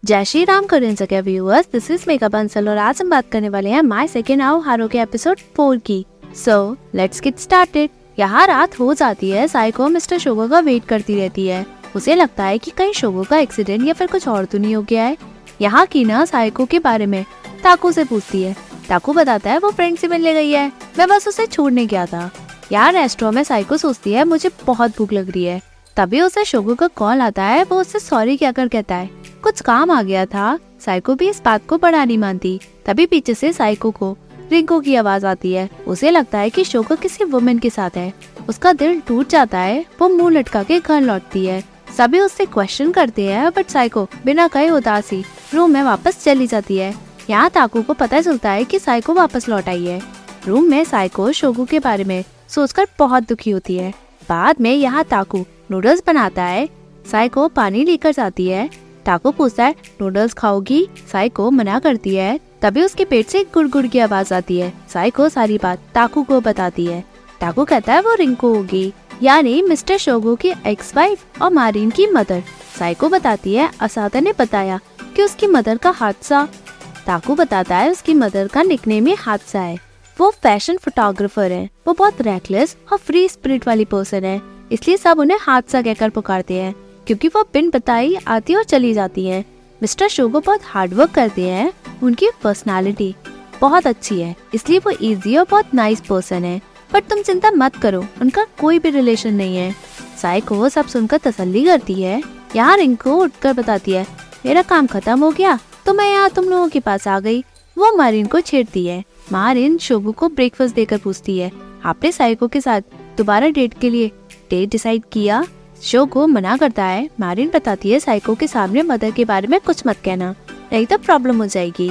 जय श्री राम कोरियन जगह viewers, this is mega Bansal और आज हम बात करने वाले हैं माय सेकंड आओ हारो के एपिसोड 4 की। So let's get started. यहाँ रात हो जाती है। साइको मिस्टर शोगो का वेट करती रहती है। उसे लगता है कि कहीं शोगो का एक्सीडेंट या फिर कुछ और तो नहीं हो गया है। यहाँ की ना साइको के बारे में ताकू से पूछती है। ताकू बताता है वो फ्रेंड से मिलने गई है, मैं बस उसे छोड़ने गया था। यार रेस्टोरेंट में साइको सोचती है मुझे बहुत भूख लग रही है। तभी उसे शोगो का कॉल आता है। वो उससे सॉरी क्या कर कहता है कुछ काम आ गया था। साइको भी इस बात को बड़ा नहीं मानती। तभी पीछे से साइको को रिंको की आवाज आती है। उसे लगता है कि शोगो किसी वुमेन के साथ है। उसका दिल टूट जाता है। वो मुंह लटका के घर लौटती है। सभी उससे क्वेश्चन करते हैं बट साइको बिना कहे उदासी रूम में वापस चली जाती है। यहाँ ताकू को पता चलता है कि साइको वापस लौट आई है। रूम में साइको शोगो के बारे में सोचकर बहुत दुखी होती है। बाद में यहाँ ताकू नूडल्स बनाता है। साइको पानी लेकर जाती है। ताकू पूछता है नूडल्स खाओगी? साइको मना करती है। तभी उसके पेट से गुड़गुड़ की आवाज आती है। साइको सारी बात ताकू को बताती है। ताकू कहता है वो रिंको होगी, यानी मिस्टर शोगो की एक्स वाइफ और मारिन की मदर। साइको बताती है असादा ने बताया कि उसकी मदर का हादसा। ताकू बताता है उसकी मदर का निकनेम ही हादसा है। वो फैशन फोटोग्राफर है। वो बहुत रेकलेस और फ्री स्पिरिट वाली पर्सन है, इसलिए सब उन्हें हादसा कहकर पुकारते हैं क्योंकि वो बिन बताई आती और चली जाती हैं। मिस्टर शोगो बहुत हार्ड वर्क करते हैं। उनकी पर्सनालिटी बहुत अच्छी है, इसलिए वो इजी और बहुत नाइस पर्सन है। पर तुम चिंता मत करो, उनका कोई भी रिलेशन नहीं है। साइको सब सुनकर तसल्ली करती है। यहाँ रिंको उठकर बताती है मेरा काम खत्म हो गया तो मैं यहाँ तुम लोगों के पास आ गई। वो मारिन को छेड़ती है। मारिन शोगो को ब्रेकफास्ट देकर पूछती है आपने साइको के साथ दोबारा डेट के लिए डेट डिसाइड किया? शोगो मना करता है। मारिन बताती है साइको के सामने मदर के बारे में कुछ मत कहना, नहीं तो प्रॉब्लम हो जाएगी।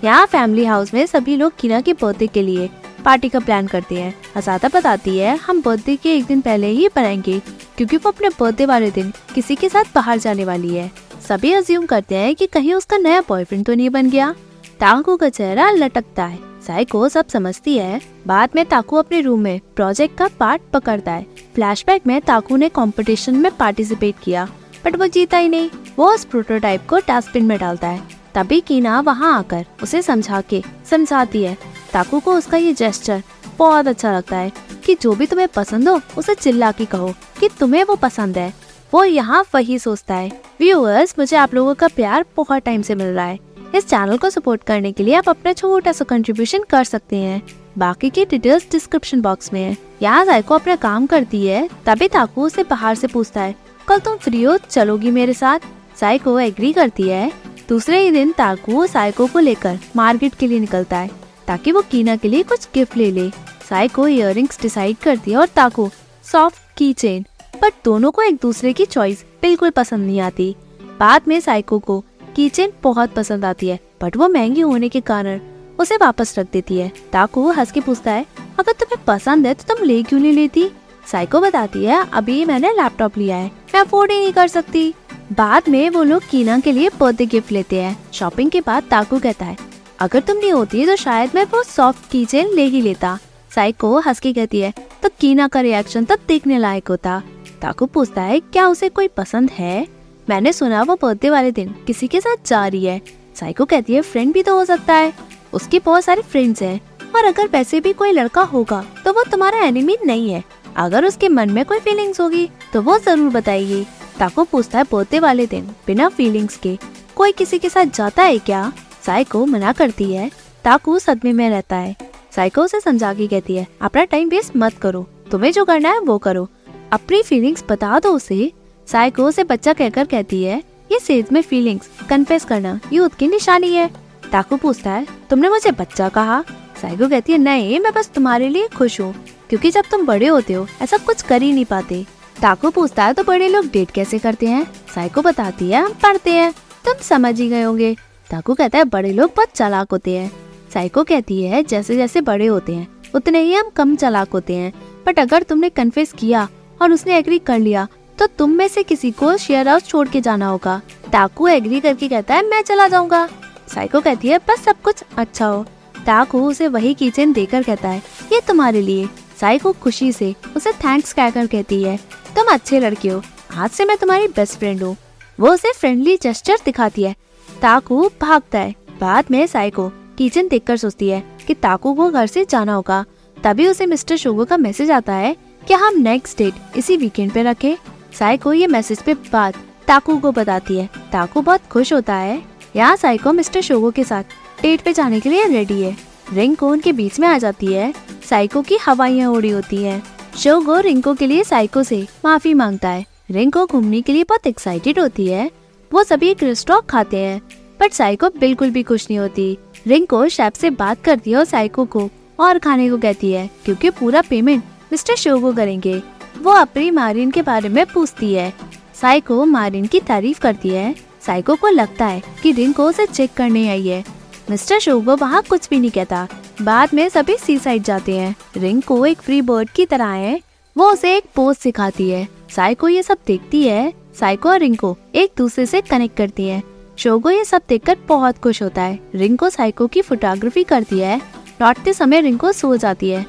यहाँ फैमिली हाउस में सभी लोग कीना के बर्थडे के लिए पार्टी का प्लान करते हैं। असादा बताती है हम बर्थडे के एक दिन पहले ही बनाएंगे क्योंकि वो अपने बर्थडे वाले दिन किसी के साथ बाहर जाने वाली है। सभी अज्यूम करते हैं कि कहीं उसका नया बॉयफ्रेंड तो नहीं बन गया। ताकू का चेहरा लटकता है। साइको सब समझती है। बाद में ताकू अपने रूम में प्रोजेक्ट का पार्ट पकड़ता है। फ्लैशबैक में ताकू ने कंपटीशन में पार्टिसिपेट किया बट वो जीता ही नहीं। वो उस प्रोटोटाइप को डस्टबिन में डालता है। तभी कीना वहाँ आकर उसे समझाती है। ताकू को उसका ये जेस्चर बहुत अच्छा लगता है कि जो भी तुम्हें पसंद हो उसे चिल्ला के कहो कि तुम्हें वो पसंद है। वो यहाँ वही सोचता है। व्यूअर्स, मुझे आप लोगों का प्यार बहुत टाइम से मिल रहा है। इस चैनल को सपोर्ट करने के लिए आप अपना छोटा सा कंट्रीब्यूशन कर सकते हैं। बाकी की डिटेल्स डिस्क्रिप्शन बॉक्स में है। यहाँ साइको अपना काम करती है। तभी ताकू उसे बाहर से पूछता है कल तुम फ्री हो, चलोगी मेरे साथ? साइको एग्री करती है। दूसरे ही दिन ताकू साइको को लेकर मार्केट के लिए निकलता है ताकि वो कीना के लिए कुछ गिफ्ट ले ले। साइको इयररिंग्स डिसाइड करती है और ताकू सॉफ्ट की चेन, बट दोनों को एक दूसरे की चॉइस बिल्कुल पसंद नहीं आती। बाद में साइको को की चेन बहुत पसंद आती है बट वो महंगी होने के कारण उसे वापस रख देती है। ताकू हंस के पूछता है अगर तुम्हें पसंद है तो तुम ले क्यों नहीं लेती? साइको बताती है अभी मैंने लैपटॉप लिया है, मैं अफोर्ड ही नहीं कर सकती। बाद में वो लोग कीना के लिए बर्थडे गिफ्ट लेते हैं। शॉपिंग के बाद ताकू कहता है अगर तुम नहीं होती तो शायद मैं वो सॉफ्ट की चेन ले ही लेता। साइको हंस के कहती है तो कीना का रिएक्शन तो देखने लायक होता। ताकू पूछता है क्या उसे कोई पसंद है? मैंने सुना वो बर्थडे वाले दिन किसी के साथ जा रही है। साइको कहती है फ्रेंड भी तो हो सकता है, उसके बहुत सारे फ्रेंड्स हैं और अगर वैसे भी कोई लड़का होगा तो वो तुम्हारा एनिमी नहीं है। अगर उसके मन में कोई फीलिंग्स होगी तो वो जरूर बताएगी। ताकू पूछता है बर्थडे वाले दिन बिना फीलिंग्स के कोई किसी के साथ जाता है क्या? साइको मना करती है। ताकू सदमे में रहता है। साइको उसे समझा के कहती है अपना टाइम वेस्ट मत करो, तुम्हें जो करना है वो करो, अपनी फीलिंग्स बता दो उसे। साइको से बच्चा कहकर कहती है ये सेज में फीलिंग्स कन्फेस करना यूथ की निशानी है। ताकू पूछता है तुमने मुझे बच्चा कहा? साइको कहती है नहीं, मैं बस तुम्हारे लिए खुश हूँ क्योंकि जब तुम बड़े होते हो ऐसा कुछ कर ही नहीं पाते। ताकू पूछता है तो बड़े लोग डेट कैसे करते हैं? साइको बताती है हम पढ़ते हैं, तुम समझ ही गए होंगे। ताकू कहता है बड़े लोग बहुत चालाक होते हैं। साइको कहती है जैसे जैसे बड़े होते हैं उतने ही हम कम चालाक होते हैं, बट अगर तुमने कन्फेस किया और उसने एग्री कर लिया तो तुम में से किसी को शेयर हाउस छोड़ के जाना होगा। ताकू एग्री करके कहता है मैं चला जाऊंगा। साइको कहती है बस सब कुछ अच्छा हो। ताकू उसे वही कीचेन देकर कहता है ये तुम्हारे लिए। साइको खुशी से उसे थैंक्स कहकर कहती है तुम अच्छे लड़के हो, आज से मैं तुम्हारी बेस्ट फ्रेंड हूँ। वो उसे फ्रेंडली जेस्चर दिखाती है ताकू भागता है। बाद में साइको किचन देखकर सोचती है कि ताकू को घर से जाना होगा। तभी उसे मिस्टर शोगो का मैसेज आता है कि हम नेक्स्ट डेट इसी वीकेंड पे रखें। साइको ये मैसेज पे बात ताकू को बताती है। ताकू बहुत खुश होता है। यहाँ साइको मिस्टर शोगो के साथ डेट पे जाने के लिए रेडी है। रिंको उनके बीच में आ जाती है। साइको की हवाइयाँ उड़ी होती हैं। शोगो रिंको के लिए साइको से माफी मांगता है। रिंको घूमने के लिए बहुत एक्साइटेड होती है। वो सभी एक रेस्टोरेंट खाते हैं, बट साइको बिल्कुल भी खुश नहीं होती। रिंको शेफ से बात करती है और साइको को और खाने को कहती है, क्योंकि पूरा पेमेंट मिस्टर शोगो करेंगे। वो अपनी मारिन के बारे में पूछती है। साइको मारिन की तारीफ करती है। साइको को लगता है कि रिंको उसे चेक करने आई है। मिस्टर शोगो वहाँ कुछ भी नहीं कहता। बाद में सभी सी साइड जाते हैं। रिंको एक फ्री बर्ड की तरह है। वो उसे एक पोज सिखाती है। साइको ये सब देखती है। साइको और रिंको एक दूसरे से कनेक्ट करती है। शोगो ये सब देखकर बहुत खुश होता है। रिंको साइको की फोटोग्राफी करती है। लौटते समय रिंको सो जाती है।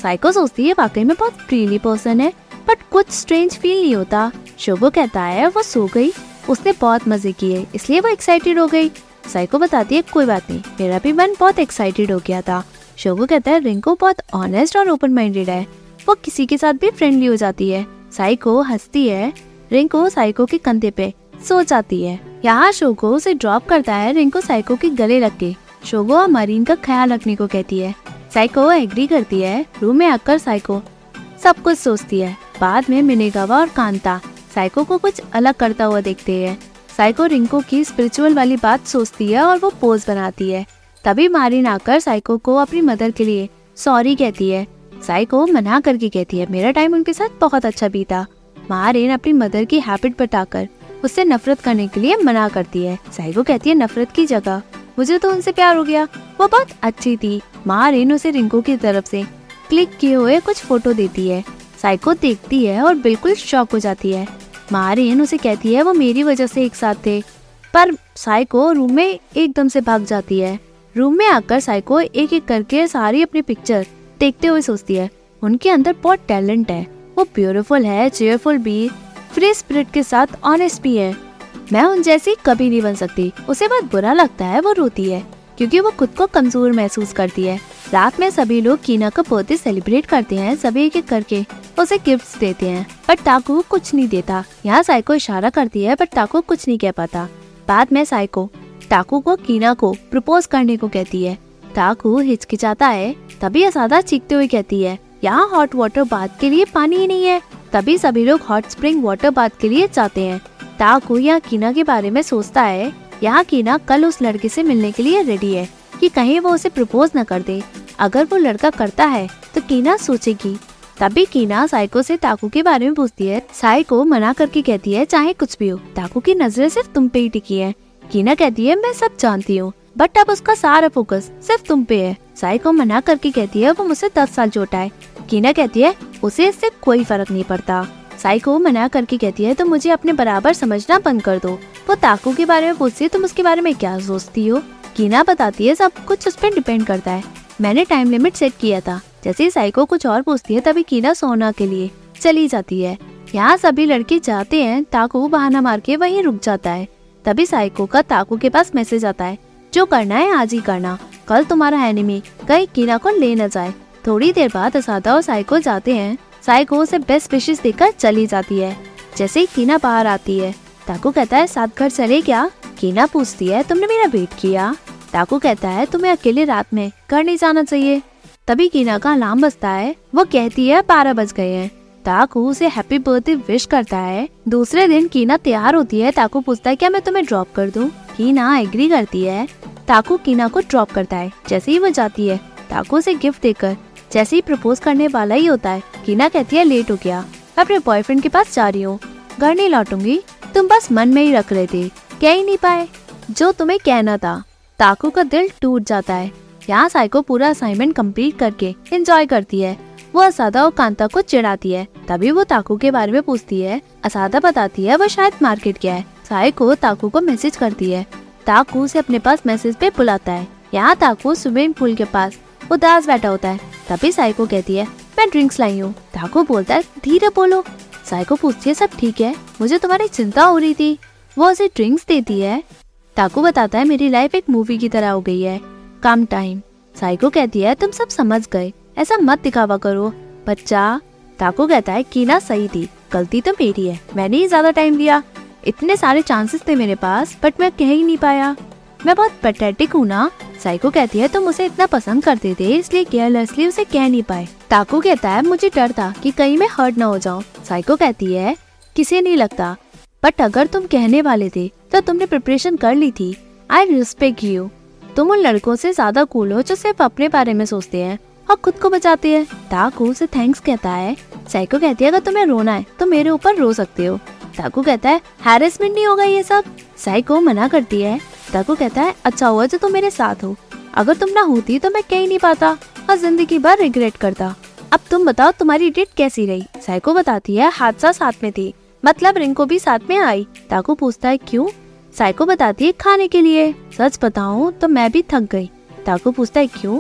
साइको सोचती है वाकई में बहुत फ्रीली पर्सन है, बट कुछ स्ट्रेंज फील नहीं होता। शोगो कहता है वो सो गई, उसने बहुत मजे किए इसलिए वो एक्साइटेड हो गई। साइको बताती है कोई बात नहीं, मेरा भी मन बहुत एक्साइटेड हो गया था। शोगो कहता है रिंको बहुत ऑनेस्ट और ओपन माइंडेड है, वो किसी के साथ भी फ्रेंडली हो जाती है। साइको हंसती है। रिंको साइको के कंधे पे सो जाती है। यहाँ शोगो उसे ड्रॉप करता है। रिंको साइको के गले लग के शोगो और मरीन का ख्याल रखने को कहती है। साइको एग्री करती है। रूम में आकर साइको सब कुछ सोचती है। बाद में मिनेगावा और कांता साइको को कुछ अलग करता हुआ देखते हैं। साइको रिंको की स्पिरिचुअल वाली बात सोचती है और वो पोज बनाती है। तभी मारिन आकर साइको को अपनी मदर के लिए सॉरी कहती है। साइको मना करके कहती है मेरा टाइम उनके साथ बहुत अच्छा बीता। मारिन अपनी मदर की हैबिट बताकर उससे नफरत करने के लिए मना करती है। साइको कहती है नफरत की जगह मुझे तो उनसे प्यार हो गया, वो बहुत अच्छी थी। मारिन उसे रिंको की तरफ से क्लिक किए हुए कुछ फोटो देती है। साइको देखती है और बिल्कुल शॉक हो जाती है। मारिन उसे कहती है वो मेरी वजह से एक साथ थे, पर साइको रूम में एकदम से भाग जाती है। रूम में आकर साइको एक एक करके सारी अपनी पिक्चर देखते हुए सोचती है उनके अंदर बहुत टैलेंट है, वो ब्यूटीफुल है, चेयरफुल भी, फ्री स्पिरिट के साथ ऑनेस्ट भी है। मैं उन जैसी कभी नहीं बन सकती। उसे बहुत बुरा लगता है, वो रोती है क्योंकि वो खुद को कमजोर महसूस करती है। रात में सभी लोग कीना का बर्थडे सेलिब्रेट करते हैं। सभी एक एक करके उसे गिफ्ट्स देते हैं, पर ताकू कुछ नहीं देता। यहाँ साइको इशारा करती है, पर ताकू कुछ नहीं कह पाता। बाद में साइको ताकू को कीना को प्रपोज करने को कहती है। ताकू हिचकिचाता है। तभी असादा चीखते हुए कहती है यहाँ हॉट वाटर बाथ के लिए पानी ही नहीं है। तभी सभी लोग हॉट स्प्रिंग वाटर बाथ के लिए जाते हैं। ताकू यहाँ कीना के बारे में सोचता है। यहाँ कीना कल उस लड़के से मिलने के लिए रेडी है कि कहीं वो उसे प्रपोज न कर दे। अगर वो लड़का करता है तो कीना सोचेगी। तभी कीना साइको से ताकू के बारे में पूछती है। साइको मना करके कहती है चाहे कुछ भी हो, ताकू की नजरें सिर्फ तुम पे ही टिकी है। कीना कहती है मैं सब जानती हूँ, बट अब उसका सारा फोकस सिर्फ तुम पे है। साइको मना करके कहती है वो मुझसे 10 साल छोटा है। कीना कहती है उसे इससे कोई फर्क नहीं पड़ता। साइको मना करके कहती है तो मुझे अपने बराबर समझना बंद कर दो। वो ताकू के बारे में पूछती है तुम उसके बारे में क्या सोचती हो। कीना बताती है सब कुछ उस पर डिपेंड करता है, मैंने टाइम लिमिट सेट किया था। जैसे ही साइको कुछ और पूछती है तभी कीना सोना के लिए चली जाती है। यहाँ सभी लड़के जाते हैं। ताकू बहाना मार के वहीं रुक जाता है। तभी साइको का ताकू के पास मैसेज आता है जो करना है आज ही करना, कल तुम्हारा एनिमी कहीं कीना को ले न जाए। थोड़ी देर बाद असादा और साइको जाते हैं। साइको उसे बेस्ट विशेस देकर चली जाती है। जैसे ही कीना बाहर आती है ताकू कहता है साथ घर चले क्या। कीना पूछती है तुमने मेरा वेट किया। ताकू कहता है तुम्हें अकेले रात में घर नहीं जाना चाहिए। तभी कीना का अलार्म बजता है। वो कहती है 12 बज गए हैं। ताकू उसे हैप्पी बर्थडे विश करता है। दूसरे दिन कीना तैयार होती है। ताकू पूछता है क्या मैं तुम्हें ड्रॉप कर दूं। कीना एग्री करती है। ताकू कीना को ड्रॉप करता है। जैसे ही वो जाती है ताकू उसे गिफ्ट देकर जैसे ही प्रपोज करने वाला ही होता है। कीना कहती है लेट हो गया, मैं अपने बॉयफ्रेंड के पास जा रही हूँ, घर नहीं लौटूंगी, तुम बस मन में ही रख रहे थे, कह ही नहीं पाए जो तुम्हें कहना था। ताकू का दिल टूट जाता है। यहाँ साइको पूरा असाइनमेंट कंप्लीट करके एंजॉय करती है। वो असादा और कांता को चिढ़ाती है। तभी वो ताकू के बारे में पूछती है। असादा बताती है वो शायद मार्केट गया है। साइको ताकू को मैसेज करती है। ताकू उसे अपने पास मैसेज पे बुलाता है। यहाँ ताकू स्विमिंग पूल के पास उदास बैठा होता है। तभी साइको कहती है मैं ड्रिंक्स लाई हूँ। ताकू बोलता है धीरे बोलो। साइको पूछती है सब ठीक है, मुझे तुम्हारी चिंता हो रही थी। वो उसे ड्रिंक्स देती है। ताकू बताता है मेरी लाइफ एक मूवी की तरह हो गई है, कम टाइम। साइको कहती है तुम सब समझ गए, ऐसा मत दिखावा करो बच्चा। ताकू कहता है कीना सही थी, गलती तो मेरी है, मैंने ही ज्यादा टाइम दिया। इतने सारे चांसेस थे मेरे पास बट मैं कह ही नहीं पाया, मैं बहुत पैथेटिक हूँ ना। साइको कहती है तुम उसे इतना पसंद करते थे इसलिए केयरलेसली उसे कह नहीं पाए। ताकू कहता है मुझे डर था कि कहीं मैं हर्ट ना हो जाऊं। साइको कहती है किसे नहीं लगता, बट अगर तुम कहने वाले थे तो तुमने प्रिपरेशन कर ली थी। I respect you. तुम उन लड़कों से ज्यादा कूल हो जो सिर्फ अपने बारे में सोचते हैं और खुद को बचाते हैं। ताकू उसे थैंक्स कहता है। साइको कहती है अगर तुम्हें रोना है तो मेरे ऊपर रो सकते हो। ताकू कहता है हैरेसमेंट नहीं होगा ये सब। साइको मना करती है। ताकू कहता है अच्छा हुआ जो तुम मेरे साथ हो, अगर तुम ना होती तो मैं कह ही नहीं पाता और जिंदगी भर रिग्रेट करता। अब तुम बताओ तुम्हारी डेट कैसी रही। साइको बताती है हादसा साथ में थी, मतलब रिंको भी साथ में आई। ताकू पूछता है क्यों। साइको बताती है खाने के लिए। सच बताऊं तो मैं भी थक गई। ताकू पूछता है क्यों।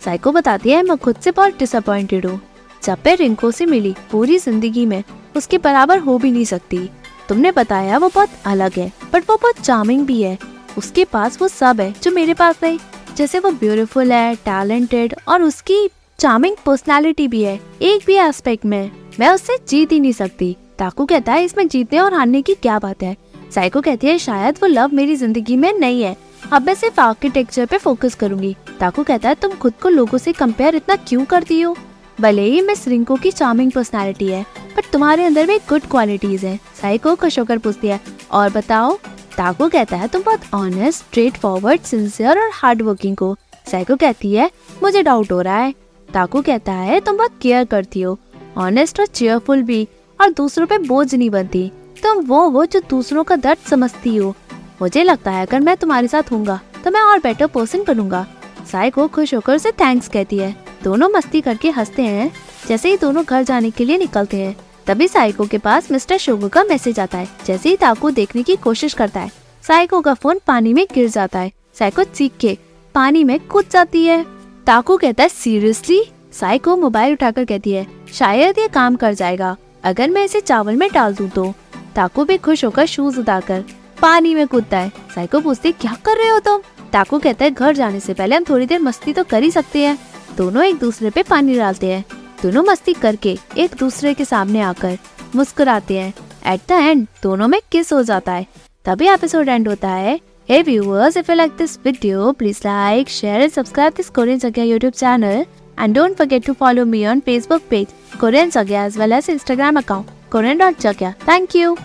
साइको बताती है मैं खुद से बहुत डिसअपॉइंटेड हूँ। जब मैं रिंको से मिली पूरी जिंदगी में उसके बराबर हो भी नहीं सकती। तुमने बताया वो बहुत अलग है बट वो बहुत चार्मिंग भी है। उसके पास वो सब है जो मेरे पास नहीं, जैसे वो ब्यूटीफुल है, टैलेंटेड और उसकी चार्मिंग पर्सनालिटी भी है। एक भी एस्पेक्ट में मैं उससे जीत ही नहीं सकती। ताकू कहता है इसमें जीतने और हारने की क्या बात है। साइको कहती है शायद वो लव मेरी जिंदगी में नहीं है, अब मैं सिर्फ आर्किटेक्चर पे फोकस करूंगी। ताकू कहता है तुम खुद को लोगों से कंपेयर इतना क्यों करती हो। भले ही मिस रिंको की चार्मिंग पर्सनालिटी है बट तुम्हारे अंदर भी गुड क्वालिटीज है। साइको खुश होकर पूछती है और बताओ। ताकू कहता है तुम बहुत ऑनेस्ट, स्ट्रेट फॉरवर्ड, सिंसियर और हार्ड वर्किंग हो। साइको कहती है मुझे डाउट हो रहा है। ताकू कहता है तुम बहुत केयर करती हो, ऑनेस्ट और चीयरफुल भी, और दूसरों पे बोझ नहीं बनती। तुम वो हो जो दूसरों का दर्द समझती हो। मुझे लगता है अगर मैं तुम्हारे साथ हूँगा तो मैं और बेटर पर्सन बनूंगा। साइको खुश होकर उसे थैंक्स कहती है। दोनों मस्ती करके हंसते हैं। जैसे ही दोनों घर जाने के लिए निकलते हैं तभी साइको के पास मिस्टर शोगो का मैसेज आता है। जैसे ही ताकू देखने की कोशिश करता है साइको का फोन पानी में गिर जाता है। साइको चीख के पानी में कूद जाती है। ताकू कहता है सीरियसली। साइको मोबाइल उठाकर कहती है शायद ये काम कर जाएगा अगर मैं इसे चावल में डाल दूं तो। ताकू भी खुश होकर शूज उतारकर पानी में कूदता है। साइको पूछती क्या कर रहे हो तुम। ताकू कहता है घर जाने से पहले हम थोड़ी देर मस्ती तो कर ही सकते हैं। दोनों एक दूसरे पे पानी डालते हैं। दोनों मस्ती करके एक दूसरे के सामने आकर मुस्कुराते हैं। एट द एंड दोनों में किस हो जाता है। तभी एपिसोड एंड होता है। Hey viewers, if you like this video, please like, share and subscribe this Korean Sagya YouTube channel. And don't forget to follow me on Facebook page Korean Sagya as well as Instagram account Korean.Sagya. Thank you.